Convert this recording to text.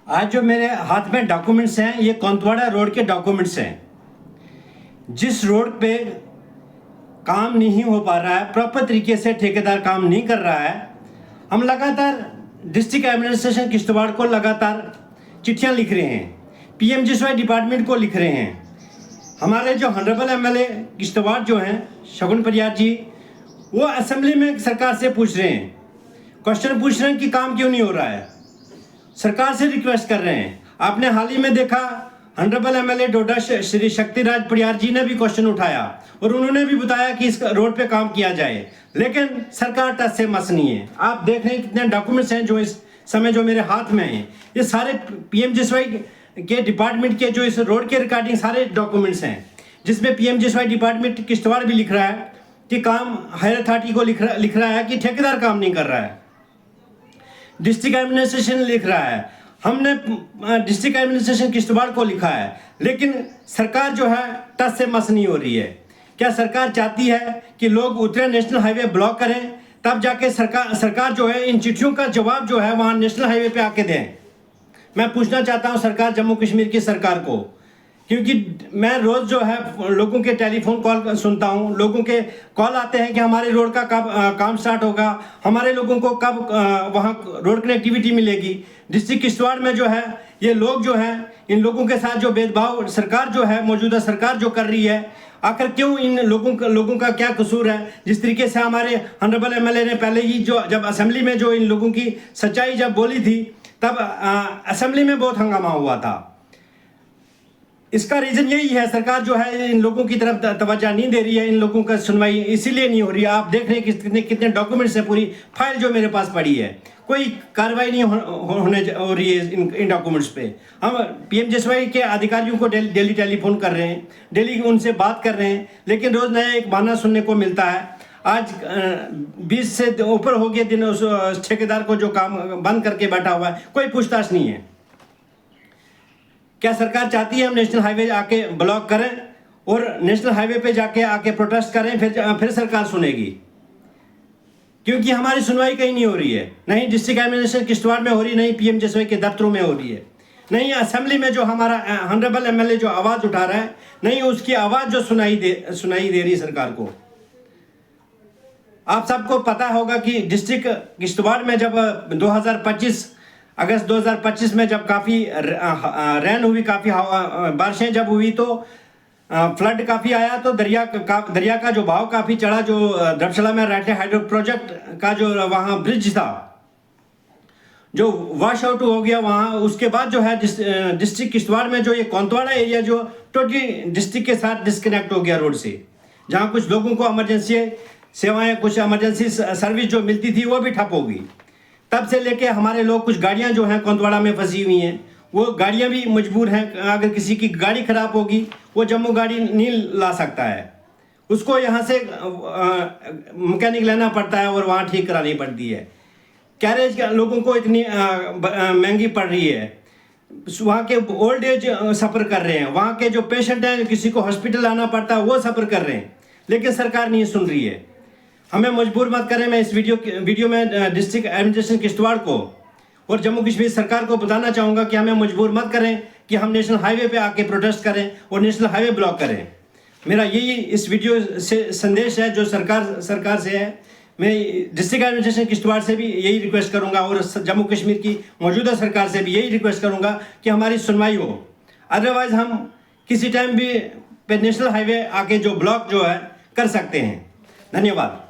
आज जो मेरे हाथ में डॉक्यूमेंट्स हैं ये कोंतवाड़ा रोड के डॉक्यूमेंट्स हैं। जिस रोड पे काम नहीं हो पा रहा है, प्रॉपर तरीके से ठेकेदार काम नहीं कर रहा है, हम लगातार डिस्ट्रिक्ट एडमिनिस्ट्रेशन किश्तवाड़ को लगातार चिट्ठियां लिख रहे हैं, पीएमजीएसवाई डिपार्टमेंट को लिख रहे हैं। हमारे जो हॉनरेबल एमएलए किश्तवाड़ जो हैं शगुन परियार जी, वो असेंबली में सरकार से पूछ रहे हैं, क्वेश्चन पूछ रहे हैं कि काम क्यों नहीं हो रहा है, सरकार से रिक्वेस्ट कर रहे हैं। आपने हाल ही में देखा हॉनरेबल एमएलए डोडा श्री शक्तिराज परियार जी ने भी क्वेश्चन उठाया और उन्होंने भी बताया कि इस रोड पे काम किया जाए, लेकिन सरकार टस से मस नहीं है। आप देख रहे हैं कितने डॉक्यूमेंट्स हैं जो इस समय जो मेरे हाथ में हैं, ये सारे पीएमजीएसवाई के डिपार्टमेंट के जो इस रोड के रिगार्डिंग सारे डॉक्यूमेंट्स हैं, जिसमें पीएमजीएसवाई डिपार्टमेंट किश्तवाड़ भी लिख रहा है कि काम हायर अथॉरिटी को लिख रहा है कि ठेकेदार काम नहीं कर रहा है, डिस्ट्रिक्ट एडमिनिस्ट्रेशन लिख रहा है, हमने डिस्ट्रिक्ट एडमिनिस्ट्रेशन किश्तवाड़ को लिखा है, लेकिन सरकार जो है टस से मस नहीं हो रही है। क्या सरकार चाहती है कि लोग उतरे नेशनल हाईवे ब्लॉक करें, तब जाके सरकार जो है इन चिट्ठियों का जवाब जो है वहाँ नेशनल हाईवे पे आके दें? मैं पूछना चाहता हूँ सरकार, जम्मू कश्मीर की सरकार को, क्योंकि मैं रोज़ जो है लोगों के टेलीफोन कॉल सुनता हूँ, लोगों के कॉल आते हैं कि हमारे रोड का कब काम स्टार्ट होगा, हमारे लोगों को कब वहाँ रोड कनेक्टिविटी मिलेगी। डिस्ट्रिक्ट किश्तवाड़ में जो है ये लोग जो हैं, इन लोगों के साथ जो भेदभाव सरकार जो है, मौजूदा सरकार जो कर रही है, आखिर क्यों इन लोगों का क्या कसूर है? जिस तरीके से हमारे ऑनरेबल एमएलए ने पहले ही जो जब असेंबली में जो इन लोगों की सच्चाई जब बोली थी, तब असेंबली में बहुत हंगामा हुआ था। इसका रीज़न यही है, सरकार जो है इन लोगों की तरफ तवज्जो नहीं दे रही है, इन लोगों का सुनवाई इसीलिए नहीं हो रही है। आप देख रहे हैं कि कितने डॉक्यूमेंट्स हैं, पूरी फाइल जो मेरे पास पड़ी है, कोई कार्रवाई नहीं हो रही है इन डॉक्यूमेंट्स पे। हम पीएमजीएसवाई के अधिकारियों को डेली टेलीफोन कर रहे हैं, डेली उनसे बात कर रहे हैं, लेकिन रोज़ नया एक बहाना सुनने को मिलता है। आज 20 से ऊपर हो गए दिन उस ठेकेदार को जो काम बंद करके बैठा हुआ है, कोई पूछताछ नहीं है। क्या सरकार चाहती है हम नेशनल हाईवे आके ब्लॉक करें और नेशनल हाईवे पे जाके आके प्रोटेस्ट करें, फिर सरकार सुनेगी? क्योंकि हमारी सुनवाई कहीं नहीं हो रही है, नहीं डिस्ट्रिक्ट एडमिनिस्ट्रेशन किश्तवाड़ में हो रही, नहीं पीएमजीएसवाई के दफ्तरों में हो रही है, नहीं असेंबली में जो हमारा ऑनरेबल एमएलए जो आवाज़ उठा रहा है, नहीं उसकी आवाज़ जो सुनाई दे रही सरकार को। आप सबको पता होगा कि डिस्ट्रिक्ट किश्तवाड़ में जब 2025 अगस्त 2025 में जब काफ़ी रैन हुई, काफ़ी बारिशें जब हुई, तो फ्लड काफ़ी आया, तो दरिया का जो बहाव काफ़ी चढ़ा। जो द्रबशाला में राइटे हाइड्रो प्रोजेक्ट का जो वहाँ ब्रिज था जो वॉश आउट हो गया वहाँ, उसके बाद जो है डिस्ट्रिक्ट किश्तवाड़ में जो ये कोंतवाड़ा एरिया जो टोटली डिस्ट्रिक्ट के साथ डिस्कनेक्ट हो गया रोड से, जहाँ कुछ लोगों को इमरजेंसी सेवाएँ, कुछ इमरजेंसी सर्विस जो मिलती थी वो भी ठप हो गई। तब से लेके हमारे लोग, कुछ गाड़ियां जो हैं कोंतवाड़ा में फंसी हुई हैं, वो गाड़ियां भी मजबूर हैं, अगर किसी की गाड़ी ख़राब होगी वो जम्मू गाड़ी नहीं ला सकता है, उसको यहाँ से मैकेनिक लेना पड़ता है और वहाँ ठीक करानी पड़ती है। कैरेज लोगों को इतनी महंगी पड़ रही है, वहाँ के ओल्ड एज सफ़र कर रहे हैं, वहाँ के जो पेशेंट हैं किसी को हॉस्पिटल आना पड़ता है वो सफ़र कर रहे हैं, लेकिन सरकार नहीं सुन रही है। हमें मजबूर मत करें। मैं इस वीडियो में डिस्ट्रिक्ट एडमिनिस्ट्रेशन किश्तवाड़ को और जम्मू कश्मीर सरकार को बताना चाहूँगा कि हमें मजबूर मत करें कि हम नेशनल हाईवे पे आके प्रोटेस्ट करें और नेशनल हाईवे ब्लॉक करें। मेरा यही इस वीडियो से संदेश है जो सरकार से है। मैं डिस्ट्रिक्ट एडमिनिस्ट्रेशन किश्तवाड़ से भी यही रिक्वेस्ट करूँगा और जम्मू कश्मीर की मौजूदा सरकार से भी यही रिक्वेस्ट करूँगा कि हमारी सुनवाई हो, अदरवाइज़ हम किसी टाइम भी पे नेशनल हाईवे आके जो ब्लॉक जो है कर सकते हैं। धन्यवाद।